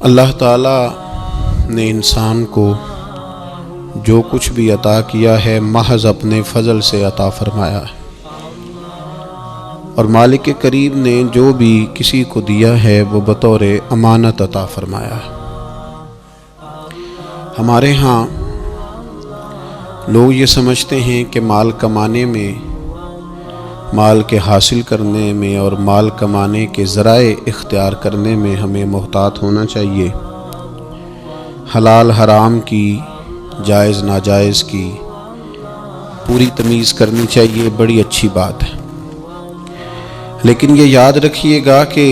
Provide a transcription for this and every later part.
اللہ تعالیٰ نے انسان کو جو کچھ بھی عطا کیا ہے محض اپنے فضل سے عطا فرمایا ہے، اور مالک کریم نے جو بھی کسی کو دیا ہے وہ بطور امانت عطا فرمایا ہے۔ ہمارے ہاں لوگ یہ سمجھتے ہیں کہ مال کمانے میں، مال کے حاصل کرنے میں اور مال کمانے کے ذرائع اختیار کرنے میں ہمیں محتاط ہونا چاہیے، حلال حرام کی، جائز ناجائز کی پوری تمیز کرنی چاہیے، بڑی اچھی بات ہے۔ لیکن یہ یاد رکھیے گا کہ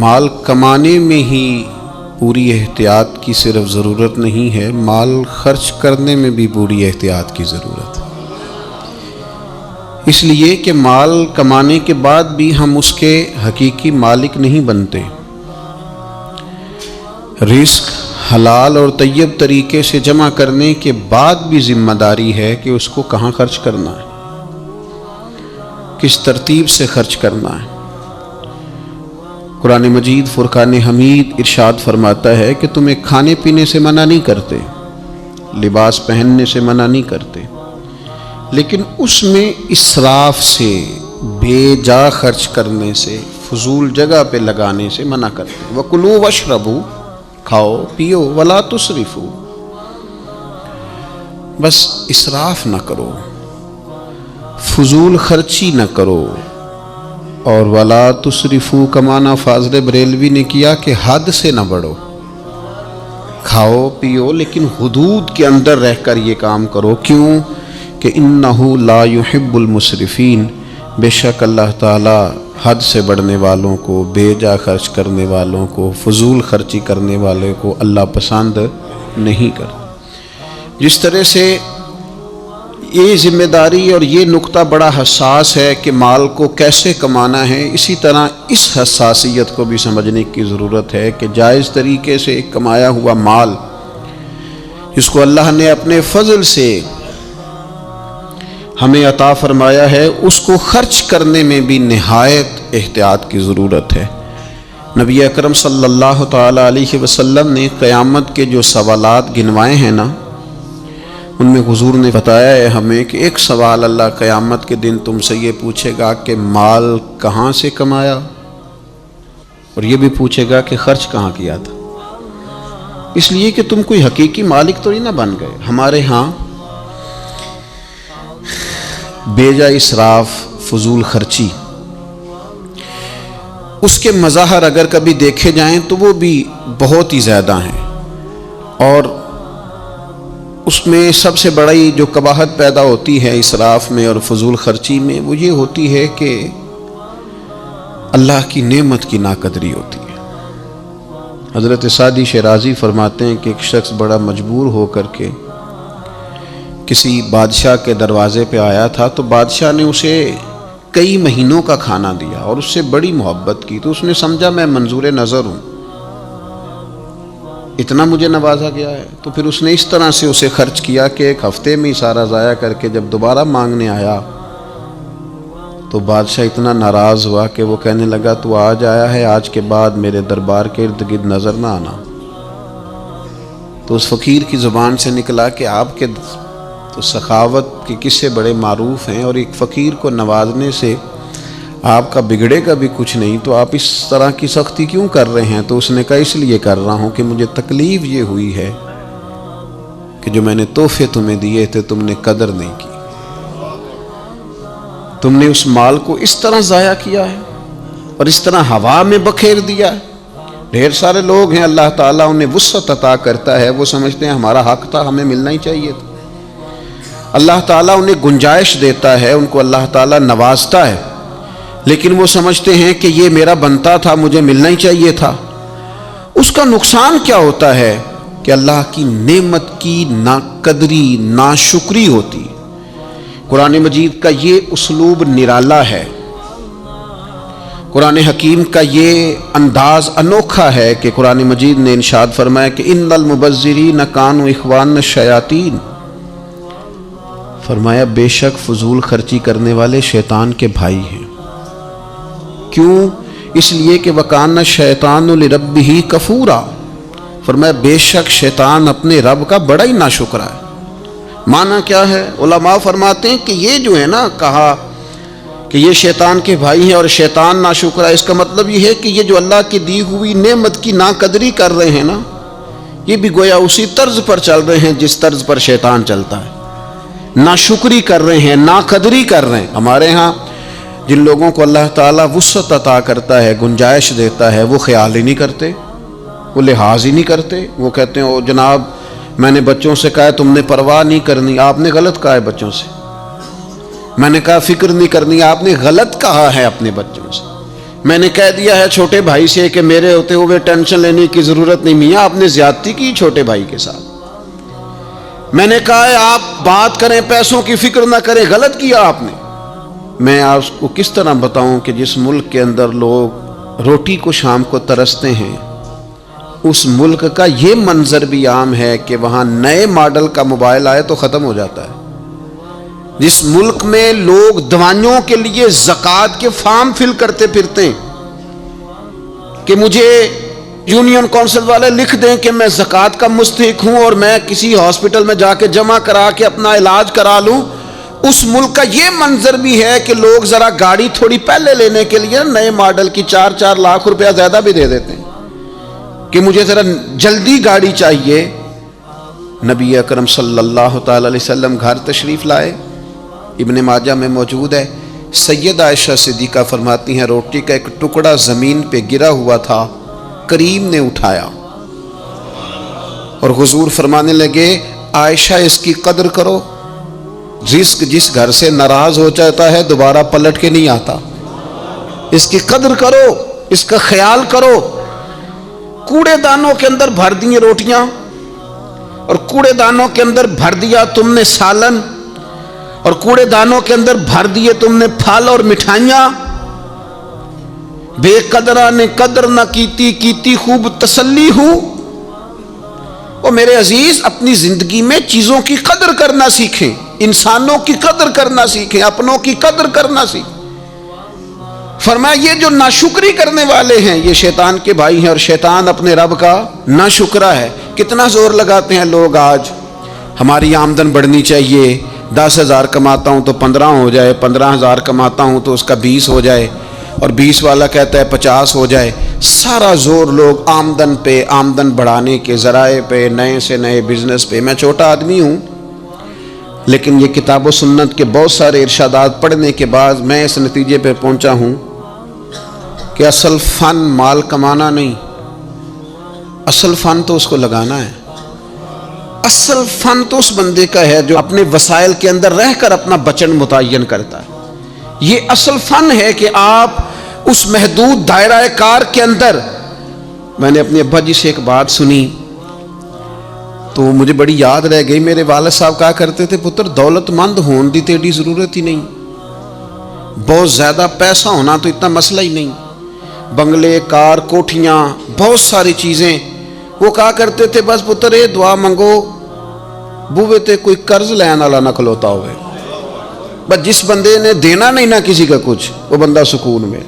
مال کمانے میں ہی پوری احتیاط کی صرف ضرورت نہیں ہے، مال خرچ کرنے میں بھی پوری احتیاط کی ضرورت ہے، اس لیے کہ مال کمانے کے بعد بھی ہم اس کے حقیقی مالک نہیں بنتے۔ رزق حلال اور طیب طریقے سے جمع کرنے کے بعد بھی ذمہ داری ہے کہ اس کو کہاں خرچ کرنا ہے، کس ترتیب سے خرچ کرنا ہے۔ قرآن مجید فرقان حمید ارشاد فرماتا ہے کہ تمہیں کھانے پینے سے منع نہیں کرتے، لباس پہننے سے منع نہیں کرتے، لیکن اس میں اسراف سے، بے جا خرچ کرنے سے، فضول جگہ پہ لگانے سے منع کرتے ہیں۔ وَكُلُوا وَاشْرَبُوا، کھاؤ پیو، وَلَا تُسْرِفُوا، بس اسراف نہ کرو، فضول خرچی نہ کرو، اور وَلَا تُسْرِفُوا کا معنی فاضل بریلوی نے کیا کہ حد سے نہ بڑھو، کھاؤ پیو لیکن حدود کے اندر رہ کر یہ کام کرو۔ کیوں کہ انہو لا یحب المسرفین، بے شک اللہ تعالیٰ حد سے بڑھنے والوں کو، بے جا خرچ کرنے والوں کو، فضول خرچی کرنے والے کو اللہ پسند نہیں کرتا۔ جس طرح سے یہ ذمہ داری اور یہ نقطہ بڑا حساس ہے کہ مال کو کیسے کمانا ہے، اسی طرح اس حساسیت کو بھی سمجھنے کی ضرورت ہے کہ جائز طریقے سے کمایا ہوا مال جس کو اللہ نے اپنے فضل سے ہمیں عطا فرمایا ہے، اس کو خرچ کرنے میں بھی نہایت احتیاط کی ضرورت ہے۔ نبی اکرم صلی اللہ تعالیٰ علیہ وسلم نے قیامت کے جو سوالات گنوائے ہیں نا، ان میں حضور نے بتایا ہے ہمیں کہ ایک سوال اللہ قیامت کے دن تم سے یہ پوچھے گا کہ مال کہاں سے کمایا، اور یہ بھی پوچھے گا کہ خرچ کہاں کیا تھا، اس لیے کہ تم کوئی حقیقی مالک تو نہیں نہ بن گئے۔ ہمارے ہاں بے جا اسراف، فضول خرچی، اس کے مظاہر اگر کبھی دیکھے جائیں تو وہ بھی بہت ہی زیادہ ہیں، اور اس میں سب سے بڑی جو قباحت پیدا ہوتی ہے اسراف میں اور فضول خرچی میں، وہ یہ ہوتی ہے کہ اللہ کی نعمت کی ناقدری ہوتی ہے۔ حضرت سعدی شیرازی فرماتے ہیں کہ ایک شخص بڑا مجبور ہو کر کے کسی بادشاہ کے دروازے پہ آیا تھا، تو بادشاہ نے اسے کئی مہینوں کا کھانا دیا اور اس سے بڑی محبت کی، تو اس نے سمجھا میں منظور نظر ہوں، اتنا مجھے نوازا گیا ہے، تو پھر اس نے اس طرح سے اسے خرچ کیا کہ ایک ہفتے میں ہی سارا ضائع کر کے جب دوبارہ مانگنے آیا تو بادشاہ اتنا ناراض ہوا کہ وہ کہنے لگا تو آج آیا ہے، آج کے بعد میرے دربار کے ارد گرد نظر نہ آنا۔ تو اس فقیر کی زبان سے نکلا کہ آپ کے تو سخاوت کے قصے بڑے معروف ہیں، اور ایک فقیر کو نوازنے سے آپ کا بگڑے گا بھی کچھ نہیں، تو آپ اس طرح کی سختی کیوں کر رہے ہیں؟ تو اس نے کہا اس لیے کر رہا ہوں کہ مجھے تکلیف یہ ہوئی ہے کہ جو میں نے تحفے تمہیں دیے تھے تم نے قدر نہیں کی، تم نے اس مال کو اس طرح ضائع کیا ہے اور اس طرح ہوا میں بکھیر دیا ہے۔ ڈھیر سارے لوگ ہیں اللہ تعالیٰ انہیں وسعت عطا کرتا ہے، وہ سمجھتے ہیں ہمارا حق تھا، ہمیں ملنا ہی چاہیے تھا۔ اللہ تعالیٰ انہیں گنجائش دیتا ہے، ان کو اللہ تعالیٰ نوازتا ہے، لیکن وہ سمجھتے ہیں کہ یہ میرا بنتا تھا، مجھے ملنا ہی چاہیے تھا۔ اس کا نقصان کیا ہوتا ہے کہ اللہ کی نعمت کی ناقدری، ناشکری ہوتی۔ قرآن مجید کا یہ اسلوب نرالا ہے، قرآن حکیم کا یہ انداز انوکھا ہے کہ قرآن مجید نے ارشاد فرمایا کہ ان المبذرین کانوا اخوان الشیاطین، فرمایا بے شک فضول خرچی کرنے والے شیطان کے بھائی ہیں۔ کیوں؟ اس لیے کہ وَكَانَ الشَّيْطَانُ لِرَبِّهِ كَفُورًا، فرمایا بے شک شیطان اپنے رب کا بڑا ہی ناشکرا ہے۔ معنی کیا ہے؟ علماء فرماتے ہیں کہ یہ جو ہے نا کہا کہ یہ شیطان کے بھائی ہیں اور شیطان ناشکرا ہے، اس کا مطلب یہ ہے کہ یہ جو اللہ کی دی ہوئی نعمت کی ناقدری کر رہے ہیں نا، یہ بھی گویا اسی طرز پر چل رہے ہیں جس طرز پر شیطان چلتا ہے، ناشکری کر رہے ہیں، ناقدری کر رہے ہیں۔ ہمارے ہاں جن لوگوں کو اللہ تعالیٰ وسعت عطا کرتا ہے، گنجائش دیتا ہے، وہ خیال ہی نہیں کرتے، وہ لحاظ ہی نہیں کرتے۔ وہ کہتے ہیں او جناب میں نے بچوں سے کہا ہے تم نے پرواہ نہیں کرنی، آپ نے غلط کہا ہے بچوں سے۔ میں نے کہا فکر نہیں کرنی، آپ نے غلط کہا ہے اپنے بچوں سے۔ میں نے کہہ دیا ہے چھوٹے بھائی سے کہ میرے ہوتے ہوئے ٹینشن لینے کی ضرورت نہیں، میاں آپ نے زیادتی کی چھوٹے بھائی کے ساتھ۔ میں نے کہا ہے آپ بات کریں پیسوں کی فکر نہ کریں، غلط کیا آپ نے۔ میں آپ کو کس طرح بتاؤں کہ جس ملک کے اندر لوگ روٹی کو شام کو ترستے ہیں، اس ملک کا یہ منظر بھی عام ہے کہ وہاں نئے ماڈل کا موبائل آئے تو ختم ہو جاتا ہے۔ جس ملک میں لوگ دوائیوں کے لیے زکوٰۃ کے فارم فل کرتے پھرتے ہیں کہ مجھے یونین کونسل والے لکھ دیں کہ میں زکوٰۃ کا مستحق ہوں اور میں کسی ہاسپٹل میں جا کے جمع کرا کے اپنا علاج کرا لوں، اس ملک کا یہ منظر بھی ہے کہ لوگ ذرا گاڑی تھوڑی پہلے لینے کے لیے نئے ماڈل کی 4 لاکھ روپیہ زیادہ بھی دے دیتے ہیں کہ مجھے ذرا جلدی گاڑی چاہیے۔ نبی اکرم صلی اللہ تعالی علیہ وسلم گھر تشریف لائے، ابن ماجہ میں موجود ہے، سیدہ عائشہ صدیقہ فرماتی ہیں روٹی کا ایک ٹکڑا زمین پہ گرا ہوا تھا، کریم نے اٹھایا اور حضور فرمانے لگے عائشہ اس کی قدر کرو، رزق جس گھر سے ناراض ہو جاتا ہے دوبارہ پلٹ کے نہیں آتا، اس کی قدر کرو، اس کا خیال کرو۔ کوڑے دانوں کے اندر بھر دیے روٹیاں اور کوڑے دانوں کے اندر بھر دیا تم نے سالن اور کوڑے دانوں کے اندر بھر دیے تم نے پھل اور مٹھائیاں۔ بے قدرہ نے قدر نہ کیتی خوب تسلی ہو۔ اور میرے عزیز اپنی زندگی میں چیزوں کی قدر کرنا سیکھیں، انسانوں کی قدر کرنا سیکھیں، اپنوں کی قدر کرنا سیکھیں۔ فرمایا یہ جو ناشکری کرنے والے ہیں یہ شیطان کے بھائی ہیں اور شیطان اپنے رب کا ناشکرا ہے۔ کتنا زور لگاتے ہیں لوگ آج ہماری آمدن بڑھنی چاہیے، 10,000 کماتا ہوں تو 15 ہو جائے، 15,000 کماتا ہوں تو اس کا 20 ہو جائے، اور 20 والا کہتا ہے 50 ہو جائے۔ سارا زور لوگ آمدن پہ، آمدن بڑھانے کے ذرائع پہ، نئے سے نئے بزنس پہ۔ میں چھوٹا آدمی ہوں لیکن یہ کتاب و سنت کے بہت سارے ارشادات پڑھنے کے بعد میں اس نتیجے پہ پہنچا ہوں کہ اصل فن مال کمانا نہیں، اصل فن تو اس کو لگانا ہے۔ اصل فن تو اس بندے کا ہے جو اپنے وسائل کے اندر رہ کر اپنا بچن متعین کرتا ہے۔ یہ اصل فن ہے کہ آپ اس محدود دائرہ کار کے اندر۔ میں نے اپنے ابا جی سے ایک بات سنی تو مجھے بڑی یاد رہ گئی۔ میرے والد صاحب کہا کرتے تھے پتر دولت مند ہون دی تیری ضرورت ہی نہیں، بہت زیادہ پیسہ ہونا تو اتنا مسئلہ ہی نہیں، بنگلے کار کوٹھیاں بہت ساری چیزیں۔ وہ کہا کرتے تھے بس پتر یہ دعا منگو بوے تے کوئی قرض لین والا نہ کھلوتا ہوئے، بس جس بندے نے دینا نہیں نہ کسی کا کچھ وہ بندہ سکون میں۔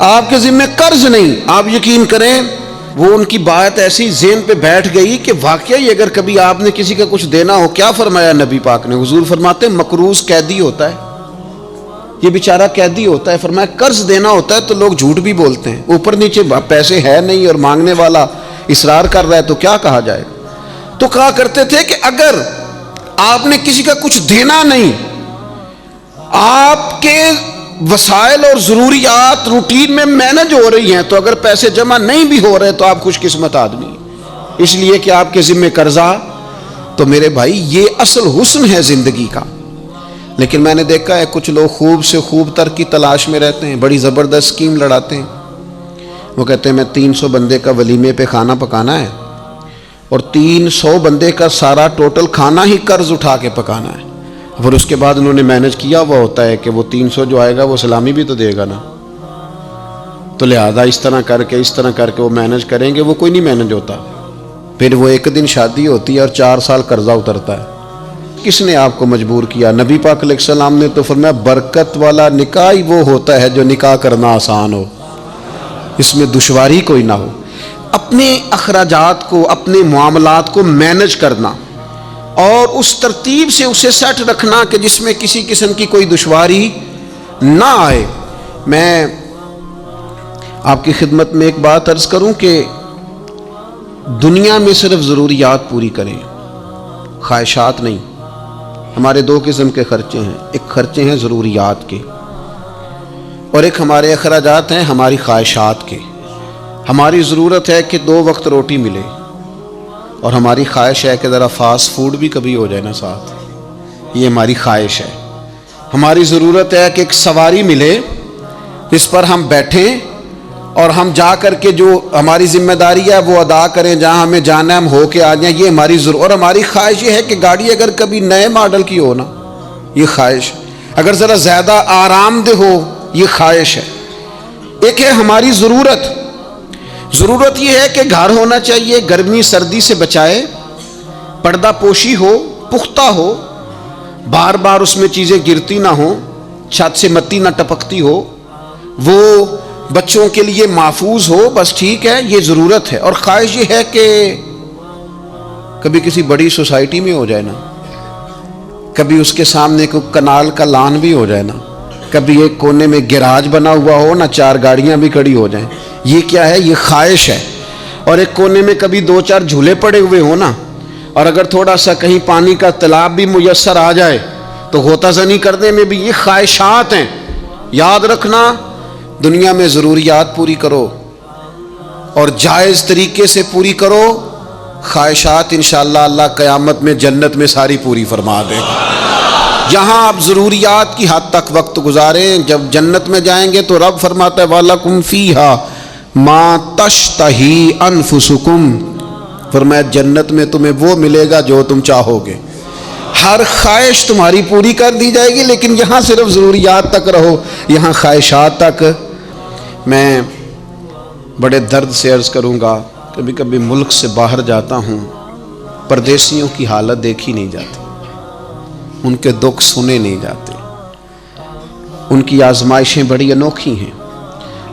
آپ کے ذمہ قرض نہیں، آپ یقین کریں وہ ان کی بات ایسی ذہن پہ بیٹھ گئی کہ واقعی اگر کبھی آپ نے کسی کا کچھ دینا ہو، کیا فرمایا نبی پاک نے؟ حضور فرماتے مقروض قیدی ہوتا ہے، یہ بیچارہ قیدی ہوتا ہے۔ فرمایا قرض دینا ہوتا ہے تو لوگ جھوٹ بھی بولتے ہیں، اوپر نیچے پیسے ہے نہیں اور مانگنے والا اصرار کر رہا ہے تو کیا کہا جائے گا؟ تو کہا کرتے تھے کہ اگر آپ نے کسی کا کچھ دینا نہیں، آپ کے وسائل اور ضروریات روٹین میں مینج ہو رہی ہیں، تو اگر پیسے جمع نہیں بھی ہو رہے تو آپ خوش قسمت آدمی ہیں، اس لیے کہ آپ کے ذمہ قرضہ۔ تو میرے بھائی یہ اصل حسن ہے زندگی کا۔ لیکن میں نے دیکھا ہے کچھ لوگ خوب سے خوب تر کی تلاش میں رہتے ہیں، بڑی زبردست اسکیم لڑاتے ہیں۔ وہ کہتے ہیں میں 300 بندے کا ولیمے پہ کھانا پکانا ہے اور 300 بندے کا سارا ٹوٹل کھانا ہی قرض اٹھا کے پکانا ہے، پھر اس کے بعد انہوں نے مینج کیا ہوا ہوتا ہے کہ وہ 300 جو آئے گا وہ سلامی بھی تو دے گا نا، تو لہذا اس طرح کر کے وہ مینج کریں گے، وہ کوئی نہیں مینج ہوتا۔ پھر وہ ایک دن شادی ہوتی ہے اور 4 سال قرضہ اترتا ہے۔ کس نے آپ کو مجبور کیا؟ نبی پاک علیہ السلام نے تو فرمایا برکت والا نکاح ہی وہ ہوتا ہے جو نکاح کرنا آسان ہو، اس میں دشواری کوئی نہ ہو۔ اپنے اخراجات کو، اپنے معاملات کو مینج کرنا اور اس ترتیب سے اسے سیٹ رکھنا کہ جس میں کسی قسم کی کوئی دشواری نہ آئے۔ میں آپ کی خدمت میں ایک بات عرض کروں کہ دنیا میں صرف ضروریات پوری کریں، خواہشات نہیں۔ ہمارے دو قسم کے خرچے ہیں، ایک خرچے ہیں ضروریات کے اور ایک ہمارے اخراجات ہیں ہماری خواہشات کے۔ ہماری ضرورت ہے کہ 2 وقت روٹی ملے اور ہماری خواہش ہے کہ ذرا فاسٹ فوڈ بھی کبھی ہو جائے نا ساتھ، یہ ہماری خواہش ہے۔ ہماری ضرورت ہے کہ ایک سواری ملے جس پر ہم بیٹھیں اور ہم جا کر کے جو ہماری ذمہ داری ہے وہ ادا کریں، جہاں ہمیں جانا ہے ہم ہو کے آ جائیں، یہ ہماری ضرورت۔ اور ہماری خواہش یہ ہے کہ گاڑی اگر کبھی نئے ماڈل کی ہو نا، یہ خواہش، اگر ذرا زیادہ آرام دہ ہو، یہ خواہش ہے۔ ایک ہے ہماری ضرورت یہ ہے کہ گھر ہونا چاہیے، گرمی سردی سے بچائے، پردہ پوشی ہو، پختہ ہو، بار بار اس میں چیزیں گرتی نہ ہوں، چھت سے مٹی نہ ٹپکتی ہو، وہ بچوں کے لیے محفوظ ہو، بس ٹھیک ہے، یہ ضرورت ہے۔ اور خواہش یہ ہے کہ کبھی کسی بڑی سوسائٹی میں ہو جائے نا، کبھی اس کے سامنے کوئی کنال کا لان بھی ہو جائے نا، کبھی ایک کونے میں گیراج بنا ہوا ہو نا، 4 گاڑیاں بھی کھڑی ہو جائیں، یہ کیا ہے؟ یہ خواہش ہے۔ اور ایک کونے میں کبھی 2-4 جھولے پڑے ہوئے ہو نا، اور اگر تھوڑا سا کہیں پانی کا تالاب بھی میسر آ جائے تو غوطہ زنی کرنے میں بھی، یہ خواہشات ہیں۔ یاد رکھنا، دنیا میں ضروریات پوری کرو اور جائز طریقے سے پوری کرو، خواہشات انشاءاللہ اللہ قیامت میں جنت میں ساری پوری فرما دے گا۔ جہاں آپ ضروریات کی حد تک وقت گزاریں، جب جنت میں جائیں گے تو رب فرماتا ہے وَلَكُمْ فِيهَا مَا تَشْتَهِي أَنفُسُكُمْ، فرمایا جنت میں تمہیں وہ ملے گا جو تم چاہو گے، ہر خواہش تمہاری پوری کر دی جائے گی۔ لیکن یہاں صرف ضروریات تک رہو، یہاں خواہشات تک۔ میں بڑے درد سے عرض کروں گا، کبھی کبھی ملک سے باہر جاتا ہوں، پردیسیوں کی حالت دیکھی نہیں جاتی، ان کے دکھ سنے نہیں جاتے، ان کی آزمائشیں بڑی انوکھی ہیں۔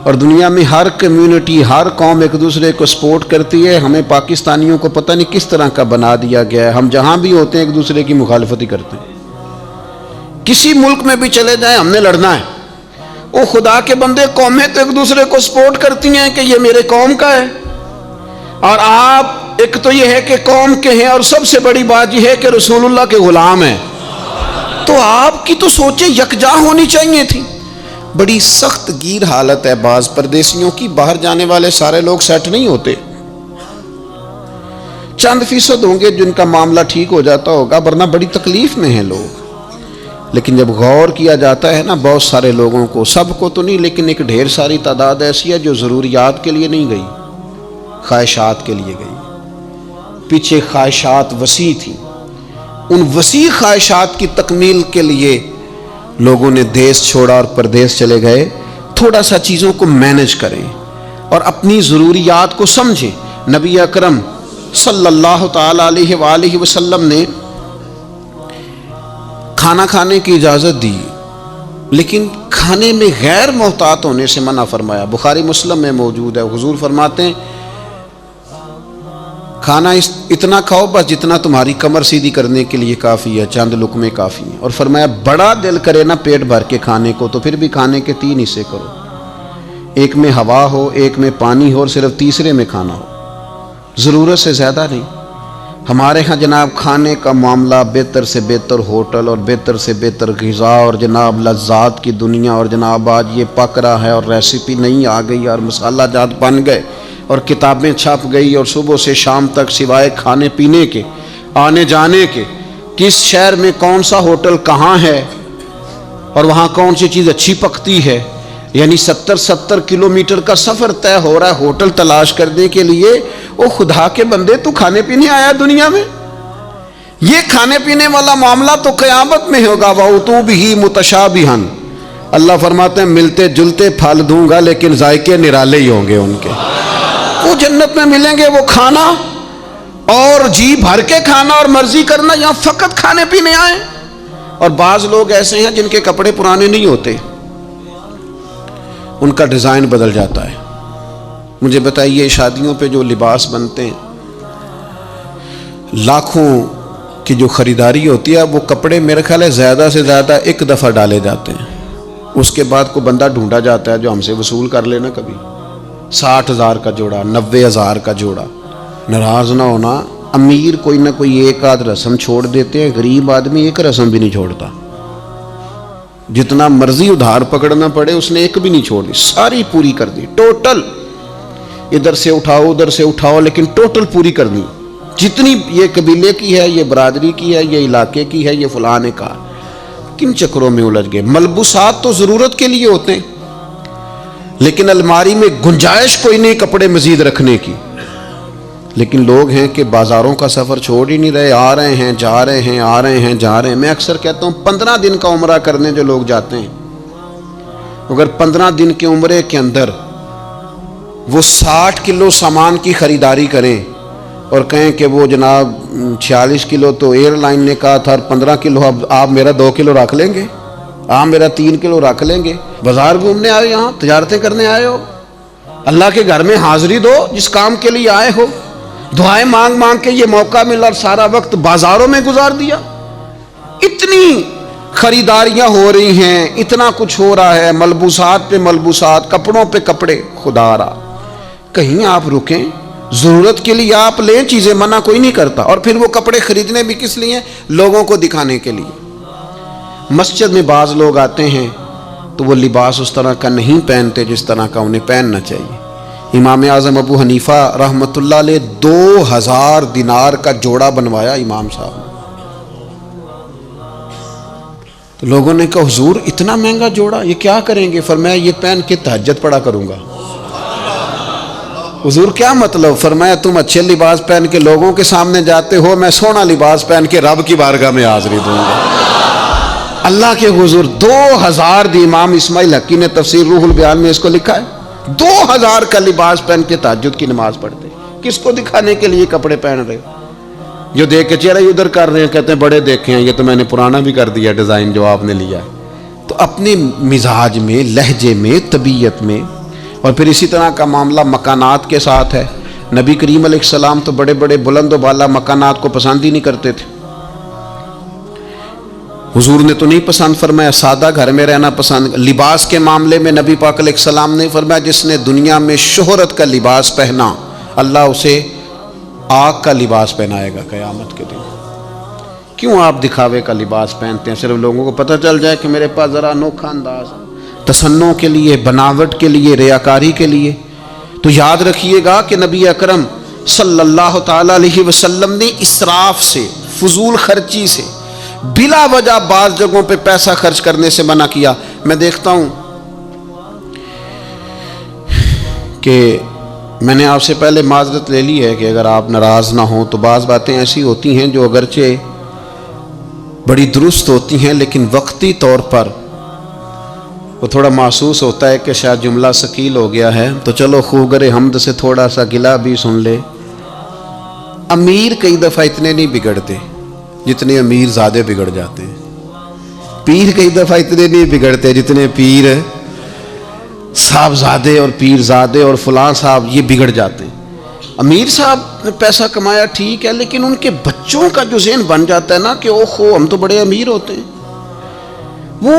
اور دنیا میں ہر کمیونٹی، ہر قوم ایک دوسرے کو سپورٹ کرتی ہے، ہمیں پاکستانیوں کو پتہ نہیں کس طرح کا بنا دیا گیا ہے، ہم جہاں بھی ہوتے ہیں ایک دوسرے کی مخالفت ہی کرتے ہیں۔ کسی ملک میں بھی چلے جائیں ہم نے لڑنا ہے، وہ خدا کے بندے قومیں تو ایک دوسرے کو سپورٹ کرتی ہیں کہ یہ میرے قوم کا ہے، اور آپ ایک تو یہ ہے کہ قوم کے ہیں، اور سب سے بڑی بات یہ ہے کہ رسول اللہ کے غلام ہیں، تو آپ کی تو سوچیں یکجا ہونی چاہیے تھی۔ بڑی سخت گیر حالت ہے بعض پردیسیوں کی، باہر جانے والے سارے لوگ سیٹ نہیں ہوتے، چند فیصد ہوں گے جن کا معاملہ ٹھیک ہو جاتا ہوگا، ورنہ بڑی تکلیف میں ہیں لوگ۔ لیکن جب غور کیا جاتا ہے نا، بہت سارے لوگوں کو، سب کو تو نہیں لیکن ایک ڈھیر ساری تعداد ایسی ہے جو ضروریات کے لیے نہیں گئی، خواہشات کے لیے گئی۔ پیچھے خواہشات وسیع تھیں، ان وسیع خواہشات کی تکمیل کے لیے لوگوں نے دیس چھوڑا اور پردیس چلے گئے۔ تھوڑا سا چیزوں کو مینج کریں اور اپنی ضروریات کو سمجھیں۔ نبی اکرم صلی اللہ تعالی علیہ وآلہ وسلم نے کھانا کھانے کی اجازت دی، لیکن کھانے میں غیر محتاط ہونے سے منع فرمایا۔ بخاری مسلم میں موجود ہے، حضور فرماتے ہیں کھانا اتنا کھاؤ بس جتنا تمہاری کمر سیدھی کرنے کے لیے کافی ہے، چند لقمے کافی ہیں۔ اور فرمایا بڑا دل کرے نا پیٹ بھر کے کھانے کو تو پھر بھی کھانے کے 3 حصے کرو، ایک میں ہوا ہو، ایک میں پانی ہو، اور صرف تیسرے میں کھانا ہو، ضرورت سے زیادہ نہیں۔ ہمارے ہاں جناب کھانے کا معاملہ بہتر سے بہتر ہوٹل اور بہتر سے بہتر غذا اور جناب لذات کی دنیا، اور جناب آج یہ پک رہا ہے اور ریسیپی نہیں آ گئی اور مسالہ جات بن گئے اور کتابیں چھپ گئی، اور صبح سے شام تک سوائے کھانے پینے کے، آنے جانے کے، کس شہر میں کون سا ہوٹل کہاں ہے اور وہاں کون سی چیز اچھی پکتی ہے، یعنی 70 کلومیٹر کا سفر طے ہو رہا ہے ہوٹل تلاش کرنے کے لیے۔ او خدا کے بندے، تو کھانے پینے آیا دنیا میں؟ یہ کھانے پینے والا معاملہ تو قیامت میں ہوگا۔ وَأُتُوا بِهِ مُتَشَابِهًا، اللہ فرماتے ہیں ملتے جلتے پھل دوں گا لیکن ذائقے نرالے ہی ہوں گے ان کے۔ وہ جنت میں ملیں گے وہ کھانا اور جی بھر کے کھانا اور مرضی کرنا، یہاں فقط کھانے پینے آئے۔ اور بعض لوگ ایسے ہیں جن کے کپڑے پرانے نہیں ہوتے، ان کا ڈیزائن بدل جاتا ہے، مجھے بتائیے شادیوں پہ جو لباس بنتے ہیں، لاکھوں کی جو خریداری ہوتی ہے، وہ کپڑے میرے خیال ہے زیادہ سے زیادہ ایک دفعہ ڈالے جاتے ہیں، اس کے بعد کوئی بندہ ڈھونڈا جاتا ہے جو ہم سے وصول کر لینا کبھی 60,000 کا جوڑا، 90,000 کا جوڑا۔ ناراض نہ ہونا، امیر کوئی نہ کوئی ایک آدھ رسم چھوڑ دیتے ہیں، غریب آدمی ایک رسم بھی نہیں چھوڑتا، جتنا مرضی ادھار پکڑنا پڑے اس نے ایک بھی نہیں چھوڑ دی، ساری پوری کر دی، ٹوٹل ادھر سے اٹھاؤ ادھر سے اٹھاؤ، لیکن ٹوٹل پوری کر دی، جتنی یہ قبیلے کی ہے، یہ برادری کی ہے، یہ علاقے کی ہے، یہ فلاں نے کہا۔ کن چکروں میں الجھ گئے؟ ملبوسات تو ضرورت کے لیے ہوتے ہیں، لیکن الماری میں گنجائش کوئی نہیں کپڑے مزید رکھنے کی۔ لیکن لوگ ہیں کہ بازاروں کا سفر چھوڑ ہی نہیں رہے، آ رہے ہیں جا رہے ہیں، آ رہے ہیں جا رہے ہیں۔ میں اکثر کہتا ہوں 15 دن کا عمرہ کرنے جو لوگ جاتے ہیں، اگر 15 دن کے عمرے کے اندر وہ 60 کلو سامان کی خریداری کریں اور کہیں کہ وہ جناب 46 کلو تو ایئر لائن نے کہا تھا اور 15 کلو اب آپ میرا 2 کلو رکھ لیں گے، آپ میرا 3 کلو رکھ لیں گے۔ بازار گھومنے آئے، یہاں تجارتیں کرنے آئے ہو، اللہ کے گھر میں حاضری دو جس کام کے لیے آئے ہو۔ دعائیں مانگ مانگ کے یہ موقع ملا اور سارا وقت بازاروں میں گزار دیا۔ اتنی خریداریاں ہو رہی ہیں، اتنا کچھ ہو رہا ہے، ملبوسات پہ ملبوسات، کپڑوں پہ کپڑے۔ خدا را کہیں آپ رکیں، ضرورت کے لیے آپ لیں چیزیں، منع کوئی نہیں کرتا۔ اور پھر وہ کپڑے خریدنے بھی کس لیے؟ لوگوں کو دکھانے کے لیے۔ مسجد میں بعض لوگ آتے ہیں تو وہ لباس اس طرح کا نہیں پہنتے جس طرح کا انہیں پہننا چاہیے۔ امام اعظم ابو حنیفہ رحمۃ اللہ علیہ 2000 دینار کا جوڑا بنوایا امام صاحب نے۔ تو لوگوں نے کہا حضور اتنا مہنگا جوڑا یہ کیا کریں گے؟ فرمایا یہ پہن کے تہجد پڑھا کروں گا۔ حضور کیا مطلب؟ فرمایا تم اچھے لباس پہن کے لوگوں کے سامنے جاتے ہو، میں سونا لباس پہن کے رب کی بارگاہ میں حاضری دوں گا اللہ کے حضور۔ 2000 دی امام اسماعیل حقی نے تفسیر روح البیان میں اس کو لکھا ہے، 2000 کا لباس پہن کے تہجد کی نماز پڑھتے۔ کس کو دکھانے کے لیے کپڑے پہن رہے؟ جو دیکھ کے چہرہ ادھر کر رہے ہیں، کہتے ہیں بڑے دیکھے ہیں، یہ تو میں نے پرانا بھی کر دیا ڈیزائن جو آپ نے لیا ہے۔ تو اپنے مزاج میں، لہجے میں، طبیعت میں، اور پھر اسی طرح کا معاملہ مکانات کے ساتھ ہے۔ نبی کریم علیہ السلام تو بڑے بڑے بلند و بالا مکانات کو پسند ہی نہیں کرتے تھے، حضور نے تو نہیں پسند فرمایا، سادہ گھر میں رہنا پسند۔ لباس کے معاملے میں نبی پاک علیہ السلام نے فرمایا جس نے دنیا میں شہرت کا لباس پہنا اللہ اسے آگ کا لباس پہنائے گا قیامت کے دن۔ کیوں آپ دکھاوے کا لباس پہنتے ہیں؟ صرف لوگوں کو پتہ چل جائے کہ میرے پاس ذرا انوکھا انداز ہے، تصنع کے لیے، بناوٹ کے لیے، ریاکاری کے لیے۔ تو یاد رکھیے گا کہ نبی اکرم صلی اللہ تعالی علیہ وسلم نے اسراف سے، فضول خرچی سے، بلا وجہ بعض جگہوں پہ پیسہ خرچ کرنے سے منع کیا۔ میں دیکھتا ہوں کہ میں نے آپ سے پہلے معذرت لے لی ہے کہ اگر آپ ناراض نہ ہوں تو بعض باتیں ایسی ہوتی ہیں جو اگرچہ بڑی درست ہوتی ہیں لیکن وقتی طور پر وہ تھوڑا محسوس ہوتا ہے کہ شاید جملہ ثقیل ہو گیا ہے، تو چلو خوگر حمد سے تھوڑا سا گلہ بھی سن لے۔ امیر کئی دفعہ اتنے نہیں بگڑتے جتنے امیر زادے بگڑ جاتے ہیں، پیر کئی دفعہ اتنے نہیں بگڑتے جتنے پیر صاحب زادے اور پیر زادے اور فلاں صاحب یہ بگڑ جاتے ہیں۔ امیر صاحب نے پیسہ کمایا ٹھیک ہے، لیکن ان کے بچوں کا جو ذہن بن جاتا ہے نا کہ اوہو ہم تو بڑے امیر ہوتے ہیں، وہ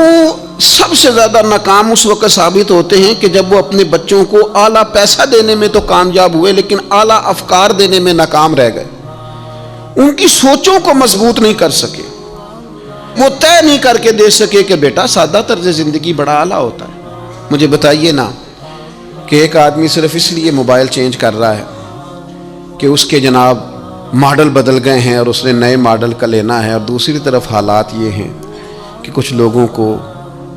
سب سے زیادہ ناکام اس وقت ثابت ہوتے ہیں کہ جب وہ اپنے بچوں کو اعلیٰ پیسہ دینے میں تو کامیاب ہوئے لیکن اعلیٰ افکار دینے میں ناکام رہ گئے، ان کی سوچوں کو مضبوط نہیں کر سکے، وہ طے نہیں کر کے دے سکے کہ بیٹا سادہ طرز زندگی بڑا اعلیٰ ہوتا ہے۔ مجھے بتائیے نا کہ ایک آدمی صرف اس لیے موبائل چینج کر رہا ہے کہ اس کے جناب ماڈل بدل گئے ہیں اور اس نے نئے ماڈل کا لینا ہے، اور دوسری طرف حالات یہ ہیں کہ کچھ لوگوں کو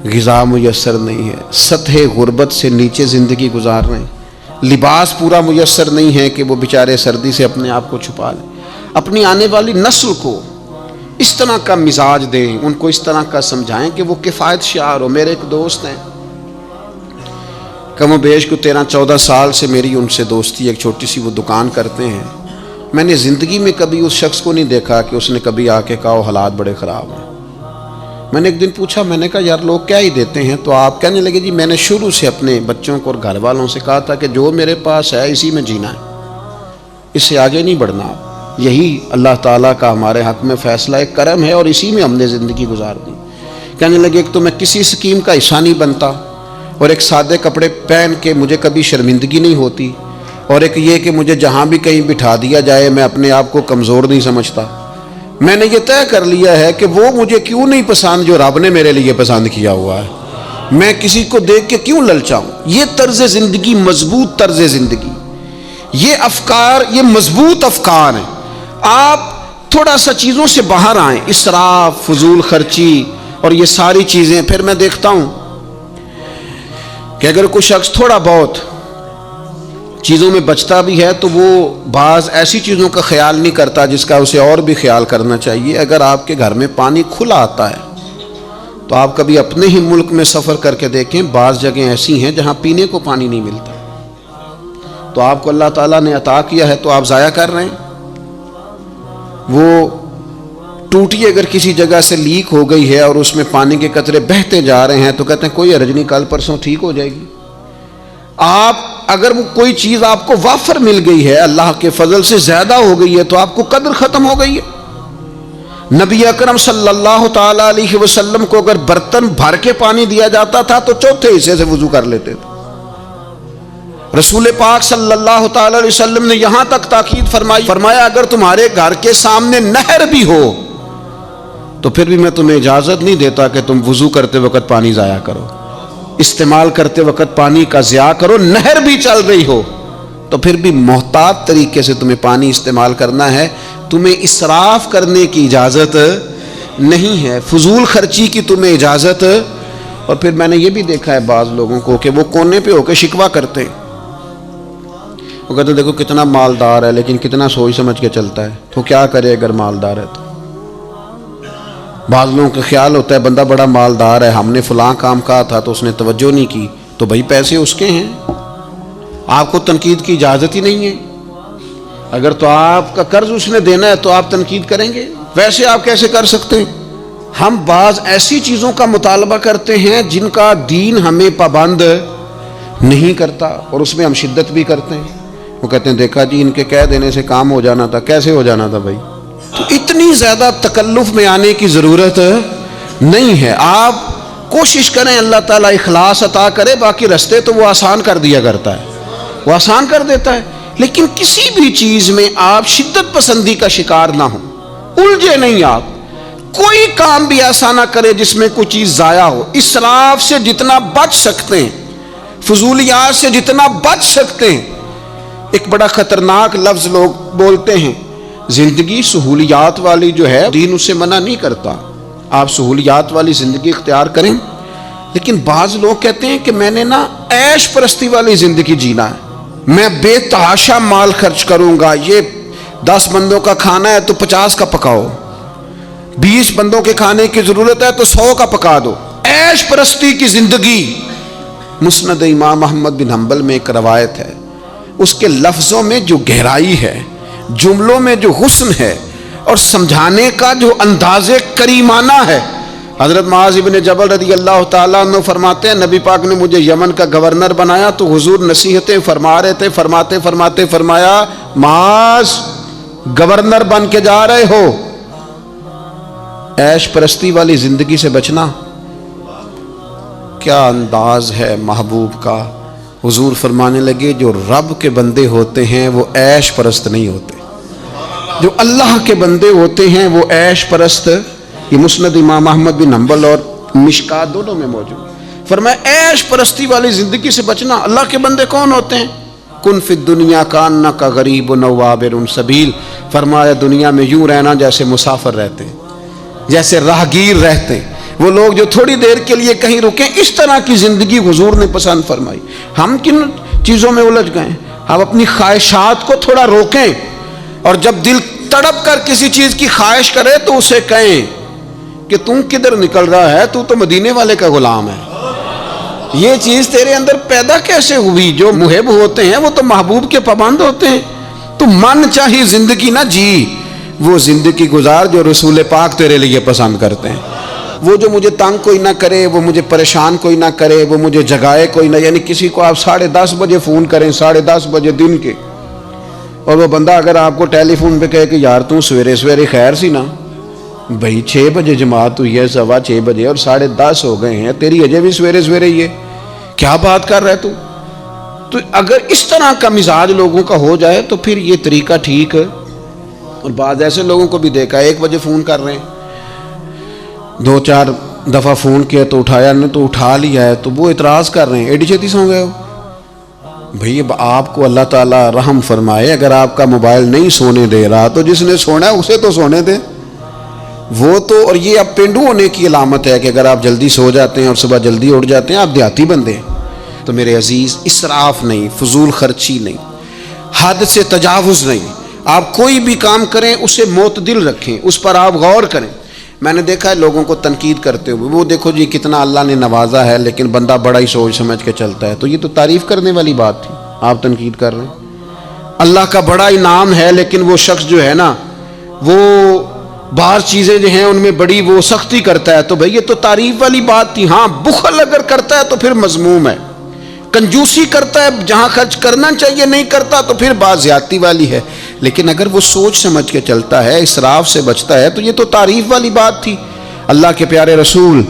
غذا میسر نہیں ہے، سطح غربت سے نیچے زندگی گزار رہے ہیں، لباس پورا میسر نہیں ہے کہ وہ بیچارے سردی سے اپنے آپ کو چھپا لیں۔ اپنی آنے والی نسل کو اس طرح کا مزاج دیں، ان کو اس طرح کا سمجھائیں کہ وہ کفایت شعار ہو۔ میرے ایک دوست ہیں، کم و بیش کو 13-14 سال سے میری ان سے دوستی، ایک چھوٹی سی وہ دکان کرتے ہیں۔ میں نے زندگی میں کبھی اس شخص کو نہیں دیکھا کہ اس نے کبھی آ کے کہا حالات بڑے خراب ہیں، میں نے ایک دن پوچھا، میں نے کہا یار لوگ کیا ہی دیتے ہیں؟ تو آپ کہنے لگے جی میں نے شروع سے اپنے بچوں کو اور گھر والوں سے کہا تھا کہ جو میرے پاس ہے اسی میں جینا ہے، اس سے آگے نہیں بڑھنا۔ یہی اللہ تعالیٰ کا ہمارے حق میں فیصلہ ایک کرم ہے اور اسی میں ہم نے زندگی گزار دی۔ کہنے لگے ایک تو میں کسی اسکیم کا حصہ نہیں بنتا، اور ایک سادے کپڑے پہن کے مجھے کبھی شرمندگی نہیں ہوتی، اور ایک یہ کہ مجھے جہاں بھی کہیں بٹھا دیا جائے میں اپنے آپ کو کمزور نہیں سمجھتا۔ میں نے یہ طے کر لیا ہے کہ وہ مجھے کیوں نہیں پسند جو رب نے میرے لیے پسند کیا ہوا ہے، میں کسی کو دیکھ کے کیوں للچاؤں۔ یہ طرز زندگی مضبوط طرز زندگی، یہ افکار، یہ مضبوط افکار ہیں۔ آپ تھوڑا سا چیزوں سے باہر آئیں، اسراف، فضول خرچی اور یہ ساری چیزیں۔ پھر میں دیکھتا ہوں کہ اگر کوئی شخص تھوڑا بہت چیزوں میں بچتا بھی ہے تو وہ بعض ایسی چیزوں کا خیال نہیں کرتا جس کا اسے اور بھی خیال کرنا چاہیے۔ اگر آپ کے گھر میں پانی کھلا آتا ہے تو آپ کبھی اپنے ہی ملک میں سفر کر کے دیکھیں، بعض جگہیں ایسی ہیں جہاں پینے کو پانی نہیں ملتا، تو آپ کو اللہ تعالیٰ نے عطا کیا ہے تو آپ ضائع کر رہے ہیں۔ وہ ٹوٹی اگر کسی جگہ سے لیک ہو گئی ہے اور اس میں پانی کے قطرے بہتے جا رہے ہیں تو کہتے ہیں کوئی حرج نہیں، کل پرسوں ٹھیک ہو جائے گی۔ آپ اگر وہ کوئی چیز آپ کو وافر مل گئی ہے، اللہ کے فضل سے زیادہ ہو گئی ہے، تو آپ کو قدر ختم ہو گئی ہے۔ نبی اکرم صلی اللہ تعالی علیہ وسلم کو اگر برتن بھر کے پانی دیا جاتا تھا تو چوتھے حصے سے وضو کر لیتے تھے۔ رسول پاک صلی اللہ تعالی علیہ وسلم نے یہاں تک تاکید فرمایا اگر تمہارے گھر کے سامنے نہر بھی ہو تو پھر بھی میں تمہیں اجازت نہیں دیتا کہ تم وضو کرتے وقت پانی ضائع کرو، استعمال کرتے وقت پانی کا ضیاع کرو۔ نہر بھی چل رہی ہو تو پھر بھی محتاط طریقے سے تمہیں پانی استعمال کرنا ہے، تمہیں اسراف کرنے کی اجازت نہیں ہے، فضول خرچی کی تمہیں اجازت۔ اور پھر میں نے یہ بھی دیکھا ہے بعض لوگوں کو کہ وہ کونے پہ ہو کے شکوہ کرتے ہیں، وہ کہتے ہیں دیکھو کتنا مالدار ہے لیکن کتنا سوچ سمجھ کے چلتا ہے، تو کیا کرے اگر مالدار ہے تو۔ بعض لوگوں کا خیال ہوتا ہے بندہ بڑا مالدار ہے، ہم نے فلاں کام کہا تھا تو اس نے توجہ نہیں کی، تو بھائی پیسے اس کے ہیں، آپ کو تنقید کی اجازت ہی نہیں ہے۔ اگر تو آپ کا قرض اس نے دینا ہے تو آپ تنقید کریں گے، ویسے آپ کیسے کر سکتے ہیں؟ ہم بعض ایسی چیزوں کا مطالبہ کرتے ہیں جن کا دین ہمیں پابند نہیں کرتا اور اس میں ہم شدت بھی کرتے ہیں۔ وہ کہتے ہیں دیکھا جی ان کے کہہ دینے سے کام ہو جانا تھا، کیسے ہو جانا تھا بھائی؟ تو اتنی زیادہ تکلف میں آنے کی ضرورت نہیں ہے۔ آپ کوشش کریں اللہ تعالیٰ اخلاص عطا کرے، باقی رستے تو وہ آسان کر دیا کرتا ہے، وہ آسان کر دیتا ہے۔ لیکن کسی بھی چیز میں آپ شدت پسندی کا شکار نہ ہوں، الجھے نہیں۔ آپ کوئی کام بھی ایسا نہ کرے جس میں کوئی چیز ضائع ہو۔ اسراف سے جتنا بچ سکتے ہیں، فضولیات سے جتنا بچ سکتے ہیں۔ ایک بڑا خطرناک لفظ لوگ بولتے ہیں، زندگی سہولیات والی جو ہے دین اسے منع نہیں کرتا، آپ سہولیات والی زندگی اختیار کریں، لیکن بعض لوگ کہتے ہیں کہ میں نے نا عیش پرستی والی زندگی جینا ہے، میں بے تحاشا مال خرچ کروں گا، یہ 10 بندوں کا کھانا ہے تو 50 کا پکاؤ، 20 بندوں کے کھانے کی ضرورت ہے تو 100 کا پکا دو۔ عیش پرستی کی زندگی۔ مسند امام احمد بن حنبل میں ایک روایت ہے، اس کے لفظوں میں جو گہرائی ہے، جملوں میں جو حسن ہے اور سمجھانے کا جو انداز کریمانہ ہے۔ حضرت معاذ بن جبل رضی اللہ تعالیٰ عنہ فرماتے ہیں نبی پاک نے مجھے یمن کا گورنر بنایا تو حضور نصیحتیں فرما رہے تھے، فرماتے فرمایا معاذ گورنر بن کے جا رہے ہو، عیش پرستی والی زندگی سے بچنا۔ کیا انداز ہے محبوب کا۔ حضور فرمانے لگے جو رب کے بندے ہوتے ہیں وہ عیش پرست نہیں ہوتے، جو اللہ کے بندے ہوتے ہیں وہ عیش پرست۔ یہ مسند امام احمد بن حنبل اور مشکات دونوں میں موجود۔ فرمایا عیش پرستی والی زندگی سے بچنا۔ اللہ کے بندے کون ہوتے ہیں؟ کن فی الدنیا کانک غریب و عابر سبیل۔ فرمایا دنیا میں یوں رہنا جیسے مسافر رہتے ہیں، جیسے راہگیر رہتے ہیں، وہ لوگ جو تھوڑی دیر کے لیے کہیں رکیں، اس طرح کی زندگی حضور نے پسند فرمائی۔ ہم کن چیزوں میں الجھ گئے؟ ہم اپنی خواہشات کو تھوڑا روکیں، اور جب دل تڑپ کر کسی چیز کی خواہش کرے تو اسے کہیں کہ تم کدھر نکل رہا ہے، تو مدینے والے کا غلام ہے، یہ چیز تیرے اندر پیدا کیسے ہوئی؟ جو محب ہوتے ہیں وہ تو محبوب کے پابند ہوتے ہیں۔ تو من چاہیے زندگی نہ جی، وہ زندگی گزار جو رسول پاک تیرے لیے پسند کرتے ہیں۔ وہ جو مجھے تنگ کوئی نہ کرے، وہ مجھے پریشان کوئی نہ کرے، وہ مجھے جگائے کوئی نہ، یعنی کسی کو آپ 10:30 بجے فون کریں، 10:30 بجے دن کے، اور وہ بندہ اگر آپ کو ٹیلی فون پہ کہے کہ یار تم سویرے سویرے خیر سی نا، بھائی 6 بجے جماعت ہوئی ہے، 6:15 بجے اور 10:30 ہو گئے ہیں، تیری اجے بھی سویرے سویرے ہی ہے، کیا بات کر رہا ہے تو اگر اس طرح کا مزاج لوگوں کا ہو جائے تو پھر یہ طریقہ ٹھیک ہے۔ اور بعض ایسے لوگوں کو بھی دیکھا 1 بجے فون کر رہے ہیں، 2-4 دفعہ فون کیا تو اٹھایا نہیں، تو اٹھا لیا ہے تو وہ اعتراض کر رہے ہیں ایڈی چھیتی سو گئے ہو۔ بھئی اب آپ کو اللہ تعالیٰ رحم فرمائے، اگر آپ کا موبائل نہیں سونے دے رہا تو جس نے سونا ہے اسے تو سونے دے وہ تو۔ اور یہ اب پینڈو ہونے کی علامت ہے کہ اگر آپ جلدی سو جاتے ہیں اور صبح جلدی اٹھ جاتے ہیں، آپ دیہاتی بندے ہیں۔ تو میرے عزیز، اسراف نہیں، فضول خرچی نہیں، حد سے تجاوز نہیں، آپ کوئی بھی کام کریں اسے معتدل رکھیں، اس پر آپ غور کریں۔ میں نے دیکھا ہے لوگوں کو تنقید کرتے ہوئے، وہ دیکھو جی کتنا اللہ نے نوازا ہے لیکن بندہ بڑا ہی سوچ سمجھ کے چلتا ہے، تو یہ تو تعریف کرنے والی بات تھی، آپ تنقید کر رہے ہیں۔ اللہ کا بڑا انعام ہے لیکن وہ شخص جو ہے نا وہ بعض چیزیں جو ہیں ان میں بڑی وہ سختی کرتا ہے، تو بھئی یہ تو تعریف والی بات تھی۔ ہاں بخل اگر کرتا ہے تو پھر مذموم ہے، کنجوسی کرتا ہے جہاں خرچ کرنا چاہیے نہیں کرتا تو پھر بات زیادتی والی ہے، لیکن اگر وہ سوچ سمجھ کے چلتا ہے، اسراف سے بچتا ہے، تو یہ تو تعریف والی بات تھی۔ اللہ کے پیارے رسول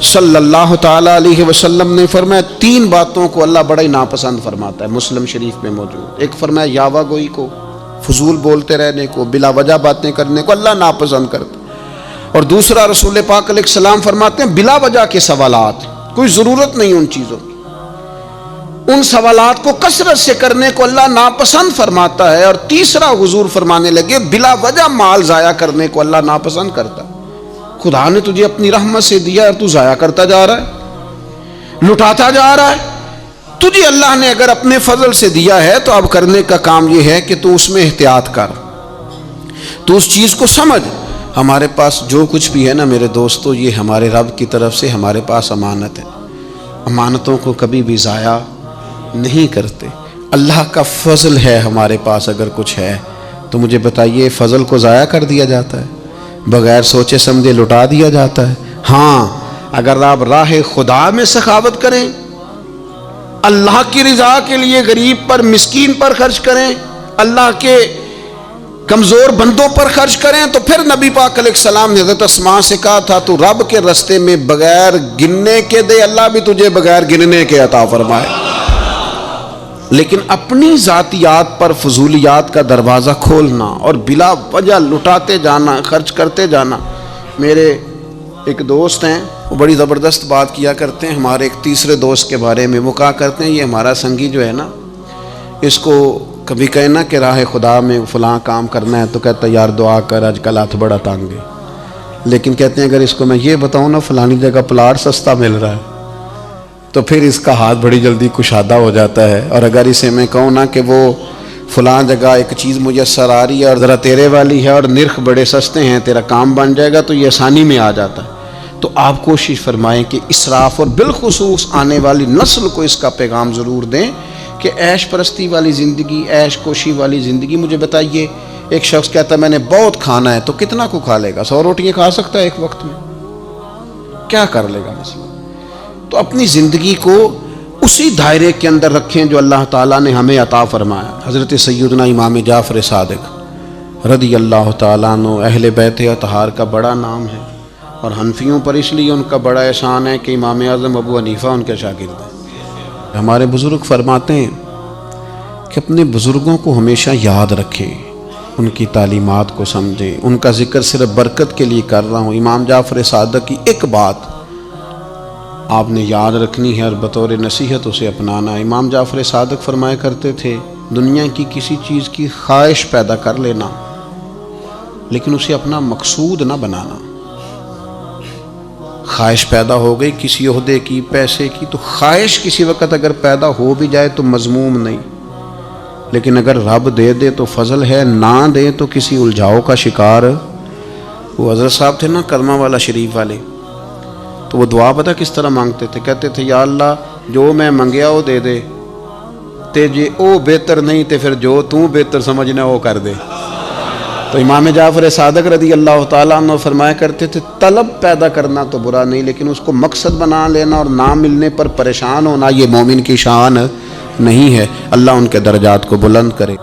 صلی اللہ تعالیٰ علیہ وسلم نے فرمایا 3 باتوں کو اللہ بڑا ہی ناپسند فرماتا ہے، مسلم شریف میں موجود۔ ایک فرمایا یاوہ گوئی کو، فضول بولتے رہنے کو، بلا وجہ باتیں کرنے کو اللہ ناپسند کرتا، اور دوسرا رسول پاک علیہ السلام فرماتے ہیں بلا وجہ کے سوالات، کوئی ضرورت نہیں ان چیزوں کی، ان سوالات کو کثرت سے کرنے کو اللہ ناپسند فرماتا ہے۔ اور تیسرا حضور فرمانے لگے بلا وجہ مال ضائع کرنے کو اللہ ناپسند کرتا ہے۔ خدا نے تجھے اپنی رحمت سے دیا اور تو ضائع کرتا جا رہا ہے، لٹاتا جا رہا ہے۔ تجھے اللہ نے اگر اپنے فضل سے دیا ہے تو اب کرنے کا کام یہ ہے کہ تو اس میں احتیاط کر، تو اس چیز کو سمجھ۔ ہمارے پاس جو کچھ بھی ہے نا میرے دوستو، یہ ہمارے رب کی طرف سے ہمارے پاس امانت ہے، امانتوں کو کبھی بھی ضائع نہیں کرتے۔ اللہ کا فضل ہے ہمارے پاس، اگر کچھ ہے تو مجھے بتائیے فضل کو ضائع کر دیا جاتا ہے؟ بغیر سوچے سمجھے لٹا دیا جاتا ہے؟ ہاں اگر آپ راہ خدا میں سخاوت کریں، اللہ کی رضا کے لیے غریب پر مسکین پر خرچ کریں، اللہ کے کمزور بندوں پر خرچ کریں، تو پھر نبی پاک علیہ السلام نے حضرت اسماء سے کہا تھا تو رب کے رستے میں بغیر گننے کے دے، اللہ بھی تجھے بغیر گننے کے عطا فرمائے۔ لیکن اپنی ذاتیات پر فضولیات کا دروازہ کھولنا اور بلا وجہ لٹاتے جانا، خرچ کرتے جانا۔ میرے ایک دوست ہیں، وہ بڑی زبردست بات کیا کرتے ہیں ہمارے ایک تیسرے دوست کے بارے میں۔ وہ کہا کرتے ہیں یہ ہمارا سنگی جو ہے نا، اس کو کبھی کہنا کہ راہ خدا میں فلاں کام کرنا ہے تو کہتا ہے یار دعا کر آج کل ہاتھ بڑا تانگ ہے، لیکن کہتے ہیں اگر اس کو میں یہ بتاؤں نا فلانی جگہ پلاٹ سستا مل رہا ہے تو پھر اس کا ہاتھ بڑی جلدی کشادہ ہو جاتا ہے۔ اور اگر اسے میں کہوں نا کہ وہ فلاں جگہ ایک چیز میسر آ رہی ہے اور ذرا تیرے والی ہے اور نرخ بڑے سستے ہیں، تیرا کام بن جائے گا، تو یہ آسانی میں آ جاتا ہے۔ تو آپ کوشش فرمائیں کہ اسراف اور بالخصوص آنے والی نسل کو اس کا پیغام ضرور دیں کہ عیش پرستی والی زندگی، عیش کوشی والی زندگی۔ مجھے بتائیے ایک شخص کہتا ہے میں نے بہت کھانا ہے، تو کتنا کو کھا لے گا؟ 100 روٹیاں کھا سکتا ہے ایک وقت میں؟ کیا کر لے گا مثلا؟ تو اپنی زندگی کو اسی دائرے کے اندر رکھیں جو اللہ تعالیٰ نے ہمیں عطا فرمایا۔ حضرت سیدنا امام جعفر صادق رضی اللہ تعالیٰ عنہ اہل بیت اطہار کا بڑا نام ہے، اور حنفیوں پر اس لیے ان کا بڑا احسان ہے کہ امام اعظم ابو حنیفہ ان کے شاگرد ہیں۔ ہمارے بزرگ فرماتے ہیں کہ اپنے بزرگوں کو ہمیشہ یاد رکھیں، ان کی تعلیمات کو سمجھیں۔ ان کا ذکر صرف برکت کے لیے کر رہا ہوں، امام جعفر صادق کی ایک بات آپ نے یاد رکھنی ہے اور بطور نصیحت اسے اپنانا ہے۔ امام جعفر صادق فرمایا کرتے تھے دنیا کی کسی چیز کی خواہش پیدا کر لینا، لیکن اسے اپنا مقصود نہ بنانا۔ خواہش پیدا ہو گئی کسی عہدے کی، پیسے کی، تو خواہش کسی وقت اگر پیدا ہو بھی جائے تو مذموم نہیں، لیکن اگر رب دے دے تو فضل ہے، نہ دے تو کسی الجھاؤ کا شکار۔ وہ حضرت صاحب تھے نا کرما والا شریف والے، تو وہ دعا پتہ کس طرح مانگتے تھے؟ کہتے تھے یا اللہ جو میں منگیا وہ دے دے، تے جے او بہتر نہیں تے پھر جو تو بہتر سمجھنا وہ کر دے۔ تو امام جعفر صادق رضی اللہ تعالیٰ عنہ فرمایا کرتے تھے طلب پیدا کرنا تو برا نہیں، لیکن اس کو مقصد بنا لینا اور نہ ملنے پر پریشان ہونا یہ مومن کی شان نہیں ہے۔ اللہ ان کے درجات کو بلند کرے۔